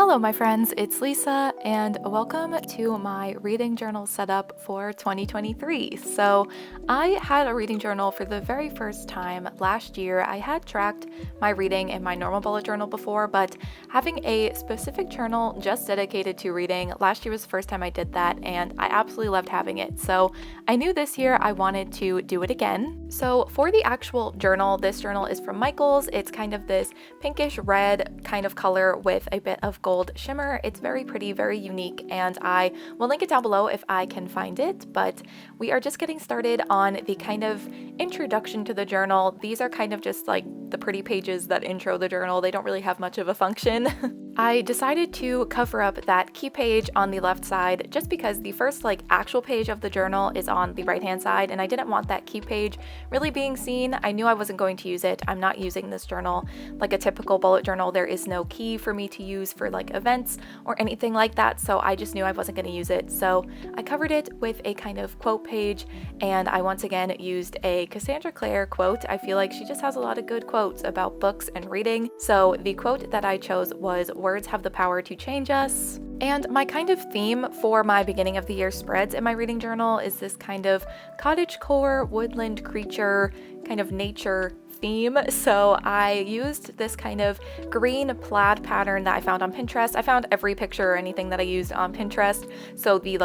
Hello, my friends, it's Lisa, and welcome to my reading journal setup for 2023. So, I had a reading journal for the very first time last year. I had tracked my reading in my normal bullet journal before, but having a specific journal just dedicated to reading, last year was the first time I did that, and I absolutely loved having it. So, I knew this year I wanted to do it again. So, for the actual journal, this journal is from Michaels. It's kind of this pinkish red kind of color with a bit of gold shimmer. It's very pretty, very unique, and I will link it down below if I can find it. But we are just getting started on the kind of introduction to the journal. These are kind of just like the pretty pages that intro the journal. They don't really have much of a function. I decided to cover up that key page on the left side just because the first actual page of the journal is on the right hand side, and I didn't want that key page really being seen. I knew I wasn't going to use it. I'm not using this journal like a typical bullet journal. There is no key for me to use for events or anything like that, so I just knew I wasn't going to use it. So I covered it with a kind of quote page, and I once again used a Cassandra Clare quote. I feel like she just has a lot of good quotes about books and reading. So the quote that I chose was, "Words have the power to change us." And my kind of theme for my beginning of the year spreads in my reading journal is this kind of cottagecore, woodland creature, kind of nature theme. So I used this kind of green plaid pattern that I found on Pinterest. I found every picture or anything that I used on Pinterest. So the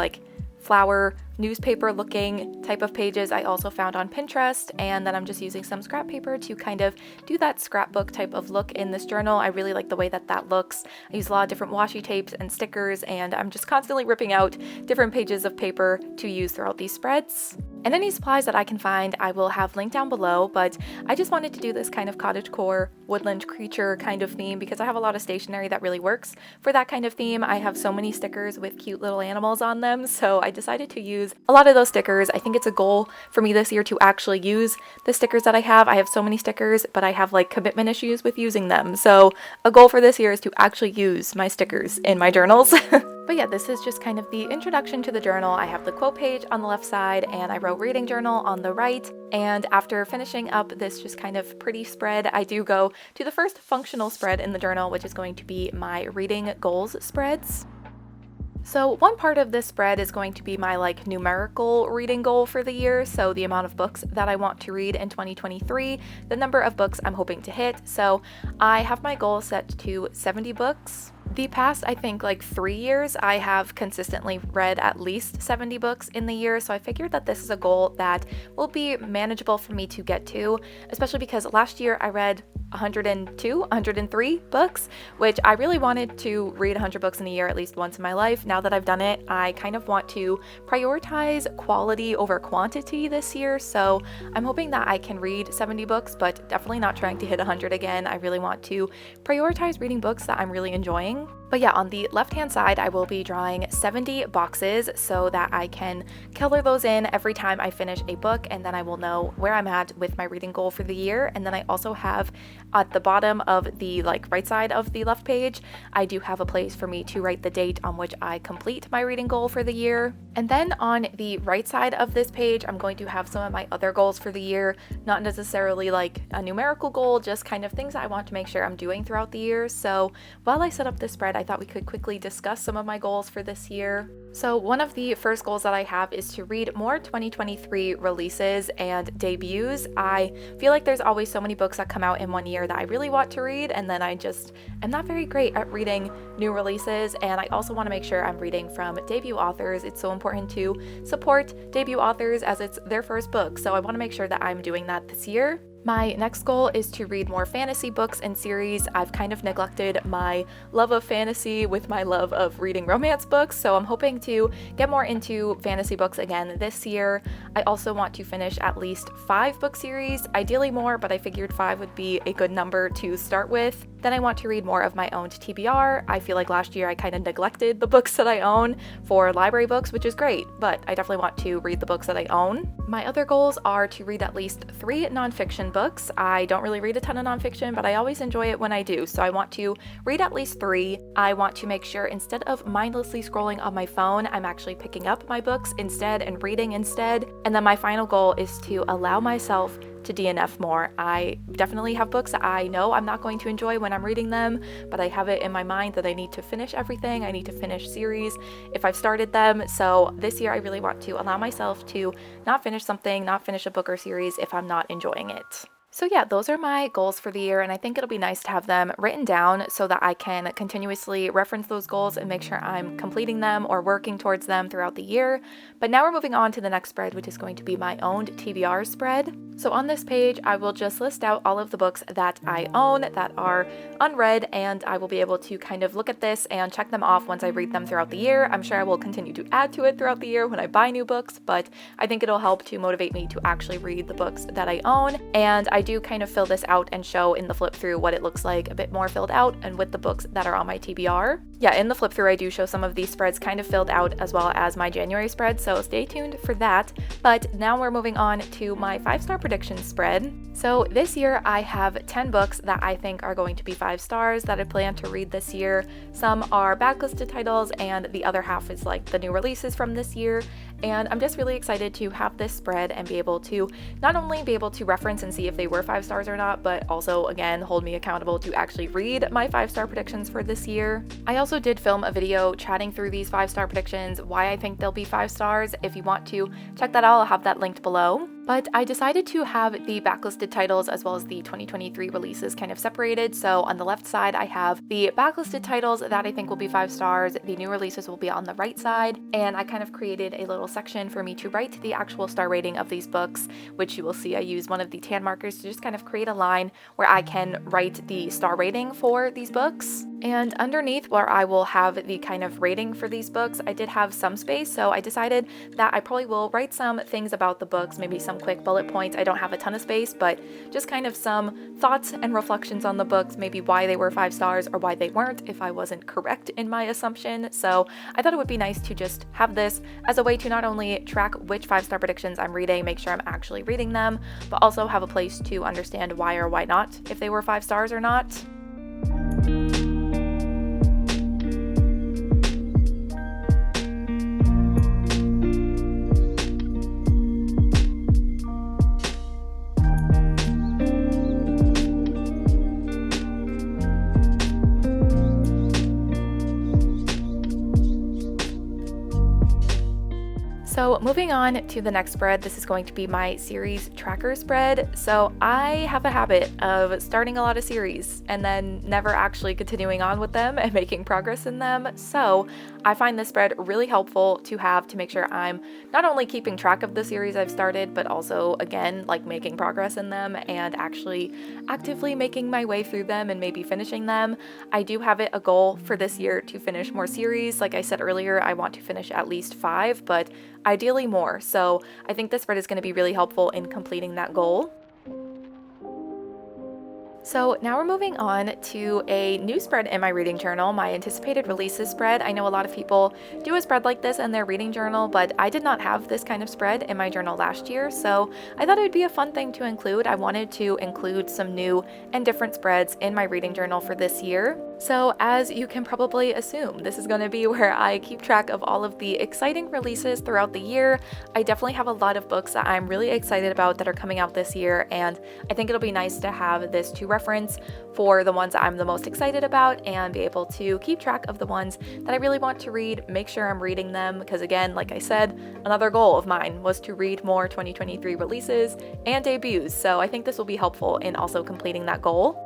flower newspaper looking type of pages I also found on Pinterest, and then I'm just using some scrap paper to kind of do that scrapbook type of look in this journal. I really like the way that that looks. I use a lot of different washi tapes and stickers, and I'm just constantly ripping out different pages of paper to use throughout these spreads. And any supplies that I can find I will have linked down below, but I just wanted to do this kind of cottagecore, woodland creature kind of theme because I have a lot of stationery that really works for that kind of theme. I have so many stickers with cute little animals on them, so I decided to use a lot of those stickers. I think it's a goal for me this year to actually use the stickers that I have. I have so many stickers, but I have commitment issues with using them. So a goal for this year is to actually use my stickers in my journals. But yeah, this is just kind of the introduction to the journal. I have the quote page on the left side, and I wrote reading journal on the right. And after finishing up this just kind of pretty spread, I do go to the first functional spread in the journal, which is going to be my reading goals spreads. So one part of this spread is going to be my numerical reading goal for the year, so the amount of books that I want to read in 2023, the number of books I'm hoping to hit. So I have my goal set to 70 books. The past, I think, 3 years, I have consistently read at least 70 books in the year, so I figured that this is a goal that will be manageable for me to get to, especially because last year I read 103 books, which I really wanted to read 100 books in a year at least once in my life. Now that I've done it, I kind of want to prioritize quality over quantity this year, so I'm hoping that I can read 70 books, but definitely not trying to hit 100 again. I really want to prioritize reading books that I'm really enjoying. But yeah, on the left-hand side, I will be drawing 70 boxes so that I can color those in every time I finish a book, and then I will know where I'm at with my reading goal for the year. And then I also have at the bottom of the right side of the left page, I do have a place for me to write the date on which I complete my reading goal for the year. And then on the right side of this page, I'm going to have some of my other goals for the year, not necessarily a numerical goal, just kind of things I want to make sure I'm doing throughout the year. So while I set up this spread, I thought we could quickly discuss some of my goals for this year. So one of the first goals that I have is to read more 2023 releases and debuts. I feel like there's always so many books that come out in one year that I really want to read, and then I just am not very great at reading new releases, and I also want to make sure I'm reading from debut authors. It's so important to support debut authors as it's their first book, so I want to make sure that I'm doing that this year. My next goal is to read more fantasy books and series. I've kind of neglected my love of fantasy with my love of reading romance books, so I'm hoping to get more into fantasy books again this year. I also want to finish at least 5 book series, ideally more, but I figured 5 would be a good number to start with. Then I want to read more of my owned TBR. I feel like last year I kind of neglected the books that I own for library books, which is great, but I definitely want to read the books that I own. My other goals are to read at least 3 nonfiction books. I don't really read a ton of nonfiction, but I always enjoy it when I do, so I want to read at least 3. I want to make sure instead of mindlessly scrolling on my phone, I'm actually picking up my books instead and reading instead. And then my final goal is to allow myself to DNF more. I definitely have books that I know I'm not going to enjoy when I'm reading them, but I have it in my mind that I need to finish everything. I need to finish series if I've started them. So this year I really want to allow myself to not finish something, not finish a book or series if I'm not enjoying it. So yeah, those are my goals for the year, and I think it'll be nice to have them written down so that I can continuously reference those goals and make sure I'm completing them or working towards them throughout the year. But now we're moving on to the next spread, which is going to be my owned TBR spread. So on this page, I will just list out all of the books that I own that are unread, and I will be able to kind of look at this and check them off once I read them throughout the year. I'm sure I will continue to add to it throughout the year when I buy new books, but I think it'll help to motivate me to actually read the books that I own. And I do kind of fill this out and show in the flip through what it looks like a bit more filled out and with the books that are on my TBR. Yeah, in the flip through I do show some of these spreads kind of filled out as well as my January spread, so stay tuned for that. But now we're moving on to my 5-star predictions spread. So this year I have 10 books that I think are going to be 5 stars that I plan to read this year. Some are backlisted titles and the other half is like the new releases from this year. And I'm just really excited to have this spread and be able to not only be able to reference and see if they were 5 stars or not, but also again hold me accountable to actually read my 5-star predictions for this year. I also did film a video chatting through these 5-star predictions, why I think they'll be 5 stars. If you want to check that out, I'll have that linked below. But I decided to have the backlisted titles as well as the 2023 releases kind of separated. So on the left side, I have the backlisted titles that I think will be 5 stars. The new releases will be on the right side. And I kind of created a little section for me to write the actual star rating of these books, which you will see I use one of the tan markers to just kind of create a line where I can write the star rating for these books. And underneath where I will have the kind of rating for these books, I did have some space, so I decided that I probably will write some things about the books, maybe some quick bullet points. I don't have a ton of space, but just kind of some thoughts and reflections on the books, maybe why they were 5 stars or why they weren't if I wasn't correct in my assumption. So I thought it would be nice to just have this as a way to not only track which 5-star predictions I'm reading, make sure I'm actually reading them, but also have a place to understand why or why not, if they were 5 stars or not. So moving on to the next spread, this is going to be my series tracker spread. So I have a habit of starting a lot of series and then never actually continuing on with them and making progress in them. So I find this spread really helpful to have to make sure I'm not only keeping track of the series I've started, but also again, like making progress in them and actually actively making my way through them and maybe finishing them. I do have it a goal for this year to finish more series. Like I said earlier, I want to finish at least 5, but ideally more. So I think this spread is going to be really helpful in completing that goal. So now we're moving on to a new spread in my reading journal, my anticipated releases spread. I know a lot of people do a spread like this in their reading journal, but I did not have this kind of spread in my journal last year, so I thought it would be a fun thing to include. I wanted to include some new and different spreads in my reading journal for this year. So as you can probably assume, this is going to be where I keep track of all of the exciting releases throughout the year. I definitely have a lot of books that I'm really excited about that are coming out this year, and I think it'll be nice to have this to reference for the ones I'm the most excited about and be able to keep track of the ones that I really want to read, make sure I'm reading them, because again, like I said, another goal of mine was to read more 2023 releases and debuts, so I think this will be helpful in also completing that goal.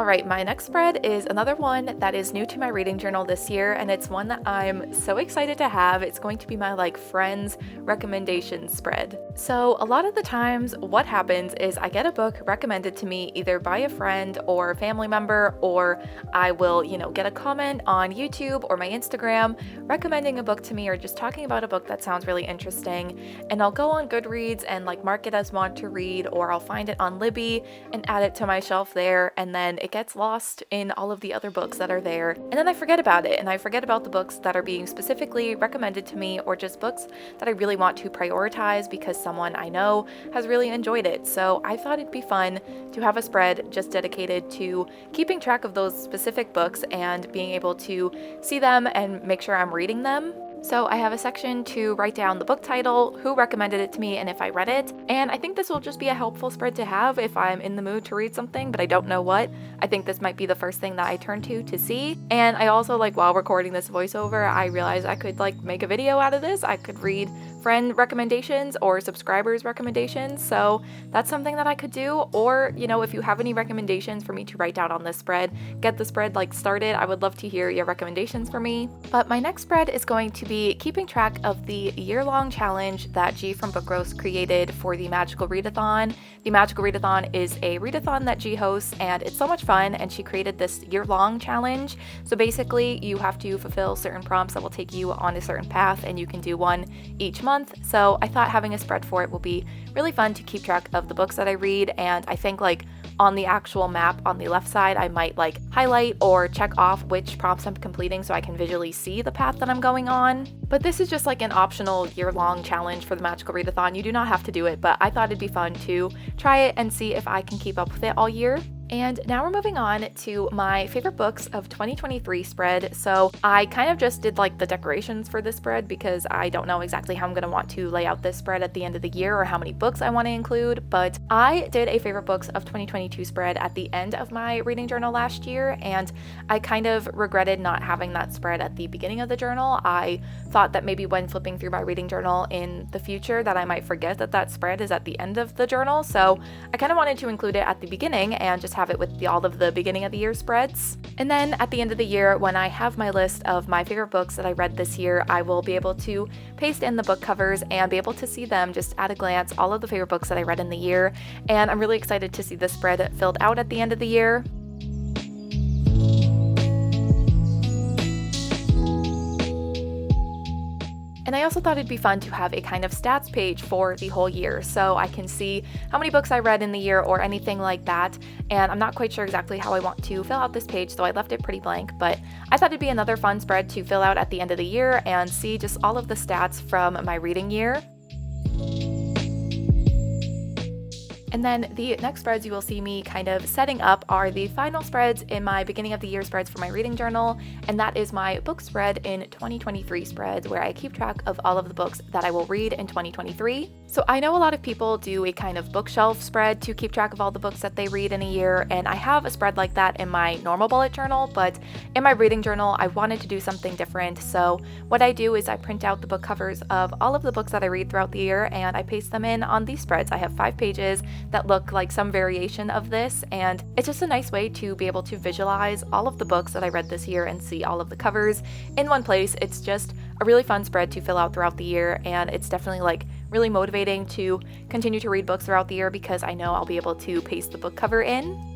Alright, my next spread is another one that is new to my reading journal this year, and it's one that I'm so excited to have. It's going to be my friends recommendation spread. So a lot of the times what happens is I get a book recommended to me either by a friend or a family member, or I will, get a comment on YouTube or my Instagram recommending a book to me or just talking about a book that sounds really interesting, and I'll go on Goodreads and mark it as want to read, or I'll find it on Libby and add it to my shelf there, and then it gets lost in all of the other books that are there, and then I forget about it, and I forget about the books that are being specifically recommended to me, or just books that I really want to prioritize because someone I know has really enjoyed it. So I thought it'd be fun to have a spread just dedicated to keeping track of those specific books and being able to see them and make sure I'm reading them. So I have a section to write down the book title, who recommended it to me, and if I read it. And I think this will just be a helpful spread to have if I'm in the mood to read something, but I don't know what. I think this might be the first thing that I turn to see. And I also, while recording this voiceover, I realized I could, make a video out of this. I could read friend recommendations or subscribers recommendations. So that's something that I could do. Or, if you have any recommendations for me to write down on this spread, get the spread started. I would love to hear your recommendations for me. But my next spread is going to be keeping track of the year-long challenge that G from Book Roast created for the Magical Readathon. The Magical Readathon is a readathon that G hosts, and it's so much fun, and she created this year-long challenge. So basically, you have to fulfill certain prompts that will take you on a certain path, and you can do one each month. So I thought having a spread for it will be really fun to keep track of the books that I read, and I think on the actual map on the left side, I might highlight or check off which prompts I'm completing so I can visually see the path that I'm going on. But this is just an optional year-long challenge for the Magical Readathon. You do not have to do it, but I thought it'd be fun to try it and see if I can keep up with it all year. And now we're moving on to my favorite books of 2023 spread. So I kind of just did the decorations for this spread because I don't know exactly how I'm going to want to lay out this spread at the end of the year or how many books I want to include. But I did a favorite books of 2022 spread at the end of my reading journal last year, and I kind of regretted not having that spread at the beginning of the journal. I thought that maybe when flipping through my reading journal in the future that I might forget that spread is at the end of the journal. So I kind of wanted to include it at the beginning and just have it with all of the beginning of the year spreads. And then at the end of the year, when I have my list of my favorite books that I read this year, I will be able to paste in the book covers and be able to see them just at a glance, all of the favorite books that I read in the year. And I'm really excited to see this spread filled out at the end of the year. And I also thought it'd be fun to have a kind of stats page for the whole year, so I can see how many books I read in the year or anything like that. And I'm not quite sure exactly how I want to fill out this page, so I left it pretty blank, but I thought it'd be another fun spread to fill out at the end of the year and see just all of the stats from my reading year. And then the next spreads you will see me kind of setting up are the final spreads in my beginning of the year spreads for my reading journal, and that is my book spread in 2023 spreads, where I keep track of all of the books that I will read in 2023. So I know a lot of people do a kind of bookshelf spread to keep track of all the books that they read in a year, and I have a spread like that in my normal bullet journal, but in my reading journal I wanted to do something different. So what I do is I print out the book covers of all of the books that I read throughout the year, and I paste them in on these spreads. I have 5 pages that look like some variation of this, and it's just a nice way to be able to visualize all of the books that I read this year and see all of the covers in one place. It's just a really fun spread to fill out throughout the year, and it's definitely really motivating to continue to read books throughout the year because I know I'll be able to paste the book cover in.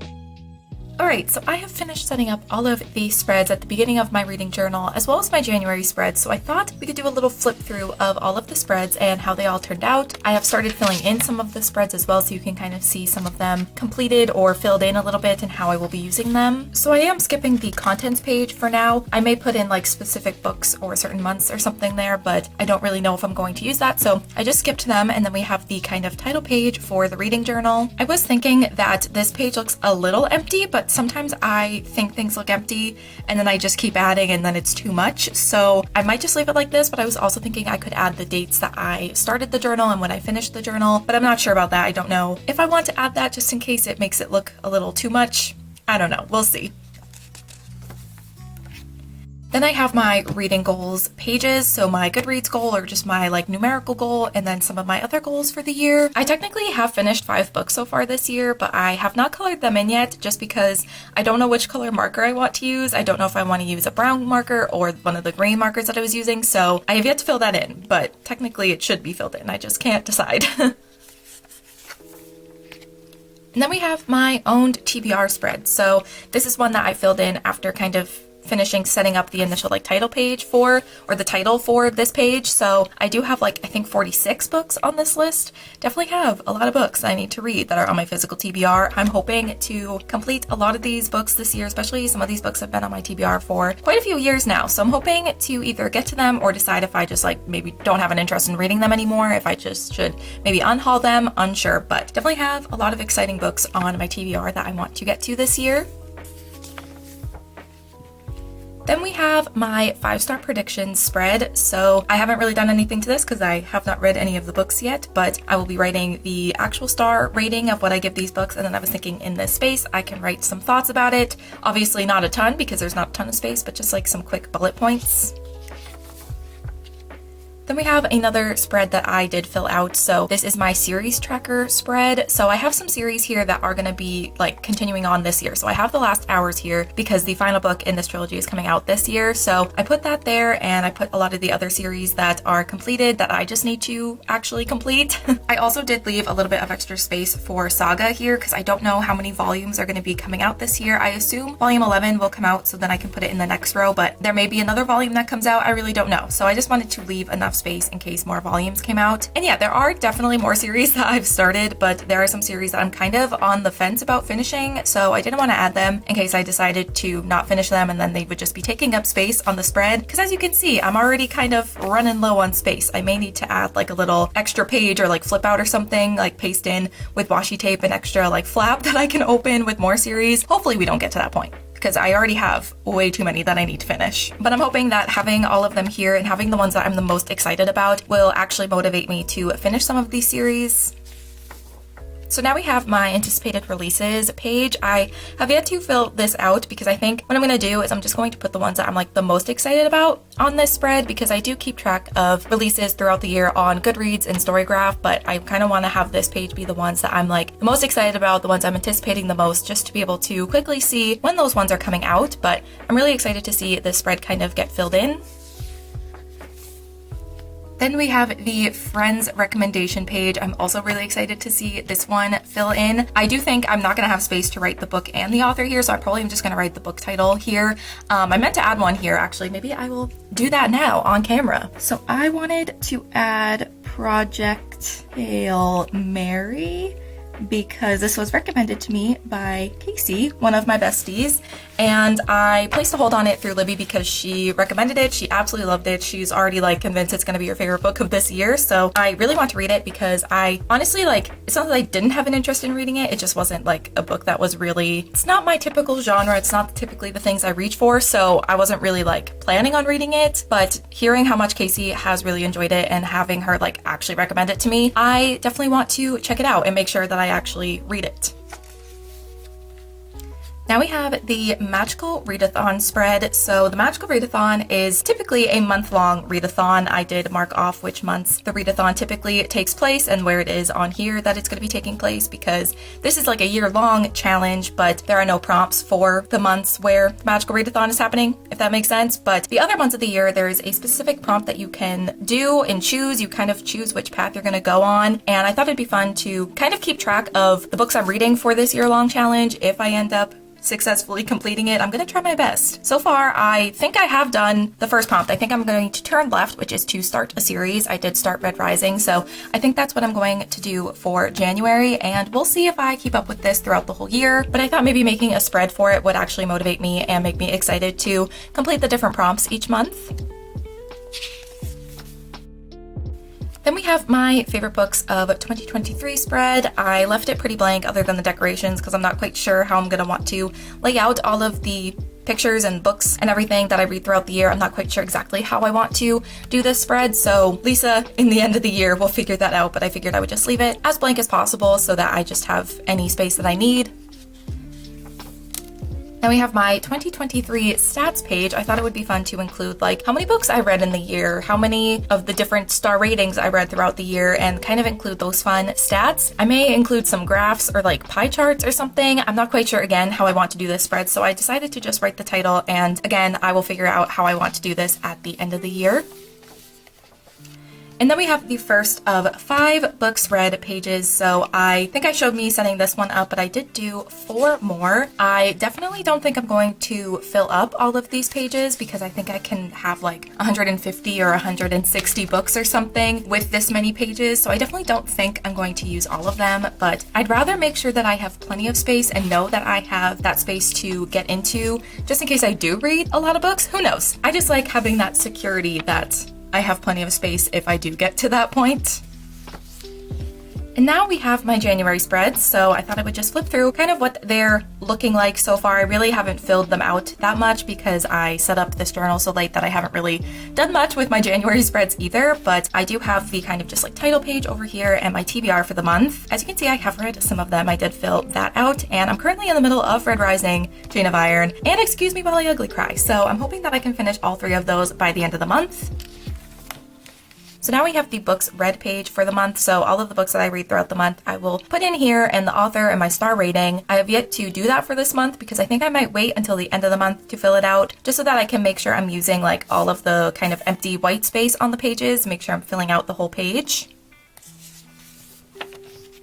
Alright, so I have finished setting up all of the spreads at the beginning of my reading journal as well as my January spread, so I thought we could do a little flip through of all of the spreads and how they all turned out. I have started filling in some of the spreads as well, so you can kind of see some of them completed or filled in a little bit and how I will be using them. So I am skipping the contents page for now. I may put in specific books or certain months or something there, but I don't really know if I'm going to use that, so I just skipped them, and then we have the kind of title page for the reading journal. I was thinking that this page looks a little empty, but sometimes I think things look empty and then I just keep adding and then it's too much. So I might just leave it like this, but I was also thinking I could add the dates that I started the journal and when I finished the journal, but I'm not sure about that. I don't know if I want to add that just in case it makes it look a little too much. I don't know. We'll see. Then I have my reading goals pages, so my Goodreads goal or just my like numerical goal, and then some of my other goals for the year. I technically have finished 5 books so far this year, but I have not colored them in yet just because I don't know which color marker I want to use. I don't know if I want to use a brown marker or one of the green markers that I was using, so I have yet to fill that in, but technically it should be filled in. I just can't decide. And then we have my owned TBR spread. So this is one that I filled in after kind of finishing setting up the initial like title page for, or the title for this page. So I do have like, I think 46 books on this list. Definitely have a lot of books I need to read that are on my physical TBR. I'm hoping to complete a lot of these books this year, especially some of these books have been on my TBR for quite a few years now. So I'm hoping to either get to them or decide if I just like maybe don't have an interest in reading them anymore, if I just should maybe unhaul them, unsure, but definitely have a lot of exciting books on my TBR that I want to get to this year. Then we have my 5-star predictions spread. So I haven't really done anything to this because I have not read any of the books yet, but I will be writing the actual star rating of what I give these books. And then I was thinking in this space, I can write some thoughts about it. Obviously not a ton because there's not a ton of space, but just like some quick bullet points. Then we have another spread that I did fill out. So this is my series tracker spread. So I have some series here that are going to be like continuing on this year. So I have The Last Hours here because the final book in this trilogy is coming out this year. So I put that there, and I put a lot of the other series that are completed that I just need to actually complete. I also did leave a little bit of extra space for Saga here because I don't know how many volumes are going to be coming out this year. I assume volume 11 will come out, so then I can put it in the next row, but there may be another volume that comes out. I really don't know. So I just wanted to leave enough space in case more volumes came out. And yeah, there are definitely more series that I've started, but there are some series that I'm kind of on the fence about finishing, so I didn't want to add them in case I decided to not finish them and then they would just be taking up space on the spread, because as you can see, I'm already kind of running low on space. I may need to add like a little extra page or like flip out or something, like paste in with washi tape an extra like flap that I can open with more series. Hopefully we don't get to that point, because I already have way too many that I need to finish. But I'm hoping that having all of them here and having the ones that I'm the most excited about will actually motivate me to finish some of these series. So now we have my anticipated releases page. I have yet to fill this out because I think what I'm going to do is I'm just going to put the ones that I'm like the most excited about on this spread, because I do keep track of releases throughout the year on Goodreads and Storygraph, but I kind of want to have this page be the ones that I'm like the most excited about, the ones I'm anticipating the most, just to be able to quickly see when those ones are coming out. But I'm really excited to see this spread kind of get filled in. Then we have the Friends recommendation page. I'm also really excited to see this one fill in. I do think I'm not going to have space to write the book and the author here, so I probably am just going to write the book title here. I meant to add one here, actually. Maybe I will do that now on camera. So I wanted to add Project Hail Mary because this was recommended to me by Casey, one of my besties, and I placed a hold on it through Libby because she recommended it. She absolutely loved it. She's already like convinced it's going to be her favorite book of this year, so I really want to read it because I honestly like, it's not that I didn't have an interest in reading it, it just wasn't like a book that was really, it's not my typical genre, it's not typically the things I reach for, so I wasn't really like planning on reading it. But hearing how much Casey has really enjoyed it and having her like actually recommend it to me, I definitely want to check it out and make sure that I actually read it. Now we have the Magical Readathon spread. So the Magical Readathon is typically a month-long readathon. I did mark off which months the readathon typically takes place and where it is on here that it's going to be taking place, because this is like a year-long challenge, but there are no prompts for the months where the Magical Readathon is happening, if that makes sense. But the other months of the year, there is a specific prompt that you can do and choose. You kind of choose which path you're going to go on. And I thought it'd be fun to kind of keep track of the books I'm reading for this year-long challenge if I end up successfully completing it. I'm going to try my best. So far, I think I have done the first prompt. I think I'm going to turn left, which is to start a series. I did start Red Rising, so I think that's what I'm going to do for January, and we'll see if I keep up with this throughout the whole year. But I thought maybe making a spread for it would actually motivate me and make me excited to complete the different prompts each month. Then we have my favorite books of 2023 spread. I left it pretty blank other than the decorations because I'm not quite sure how I'm going to want to lay out all of the pictures and books and everything that I read throughout the year. I'm not quite sure exactly how I want to do this spread, so Lisa in the end of the year will figure that out, but I figured I would just leave it as blank as possible so that I just have any space that I need. Then we have my 2023 stats page. I thought it would be fun to include like how many books I read in the year, how many of the different star ratings I read throughout the year, and kind of include those fun stats. I may include some graphs or like pie charts or something. I'm not quite sure again how I want to do this spread, so I decided to just write the title, and again, I will figure out how I want to do this at the end of the year. And then we have the first of 5 books read pages. So I think I showed me setting this one up, but I did do 4 more. I definitely don't think I'm going to fill up all of these pages because I think I can have like 150 or 160 books or something with this many pages. So I definitely don't think I'm going to use all of them, but I'd rather make sure that I have plenty of space and know that I have that space to get into just in case I do read a lot of books. Who knows? I just like having that security that I have plenty of space if I do get to that point. And now we have my January spreads, so I thought I would just flip through kind of what they're looking like so far. I really haven't filled them out that much because I set up this journal so late that I haven't really done much with my January spreads either, but I do have the kind of just like title page over here and my TBR for the month. As you can see, I have read some of them. I did fill that out, and I'm currently in the middle of Red Rising, Jane of Iron, and Excuse Me While I Ugly Cry, so I'm hoping that I can finish all 3 of those by the end of the month. So now we have the books read page for the month. So all of the books that I read throughout the month, I will put in here, and the author and my star rating. I have yet to do that for this month because I think I might wait until the end of the month to fill it out, just so that I can make sure I'm using like all of the kind of empty white space on the pages, make sure I'm filling out the whole page.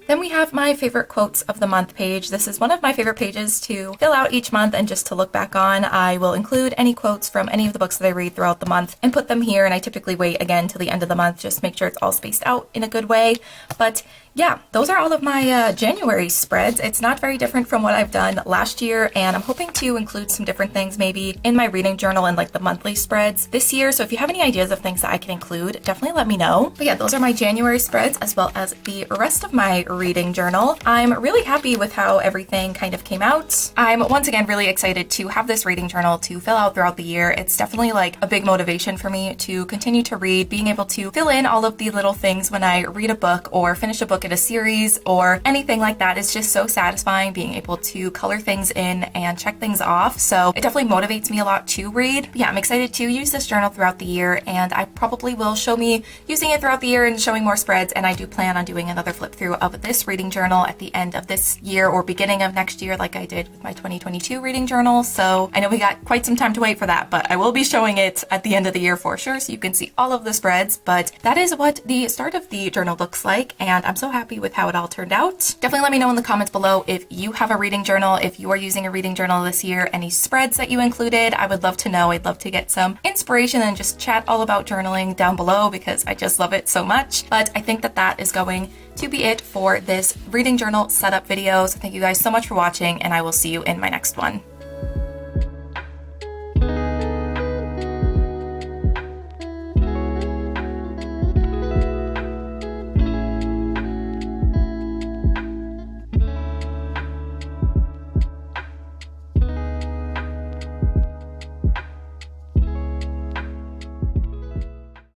Then we have my favorite quotes of the month page. This is one of my favorite pages to fill out each month and just to look back on. I will include any quotes from any of the books that I read throughout the month and put them here, and I typically wait again till the end of the month, just make sure it's all spaced out in a good way. But yeah, those are all of my January spreads. It's not very different from what I've done last year, and I'm hoping to include some different things maybe in my reading journal and like the monthly spreads this year. So if you have any ideas of things that I can include, definitely let me know. But yeah, those are my January spreads as well as the rest of my reading journal. I'm really happy with how everything kind of came out. I'm once again really excited to have this reading journal to fill out throughout the year. It's definitely like a big motivation for me to continue to read, being able to fill in all of the little things when I read a book or finish a book in a series or anything like that. It's just so satisfying being able to color things in and check things off. So it definitely motivates me a lot to read. But yeah, I'm excited to use this journal throughout the year, and I probably will show me using it throughout the year and showing more spreads. And I do plan on doing another flip through of this reading journal at the end of this year or beginning of next year, like I did with my 2022 reading journal. So I know we got quite some time to wait for that, but I will be showing it at the end of the year for sure, so you can see all of the spreads. But that is what the start of the journal looks like, and I'm so happy with how it all turned out. Definitely let me know in the comments below if you have a reading journal, if you are using a reading journal this year, any spreads that you included. I would love to know. I'd love to get some inspiration and just chat all about journaling down below because I just love it so much. But I think that that is going to be it for this reading journal setup video. So thank you guys so much for watching, and I will see you in my next one.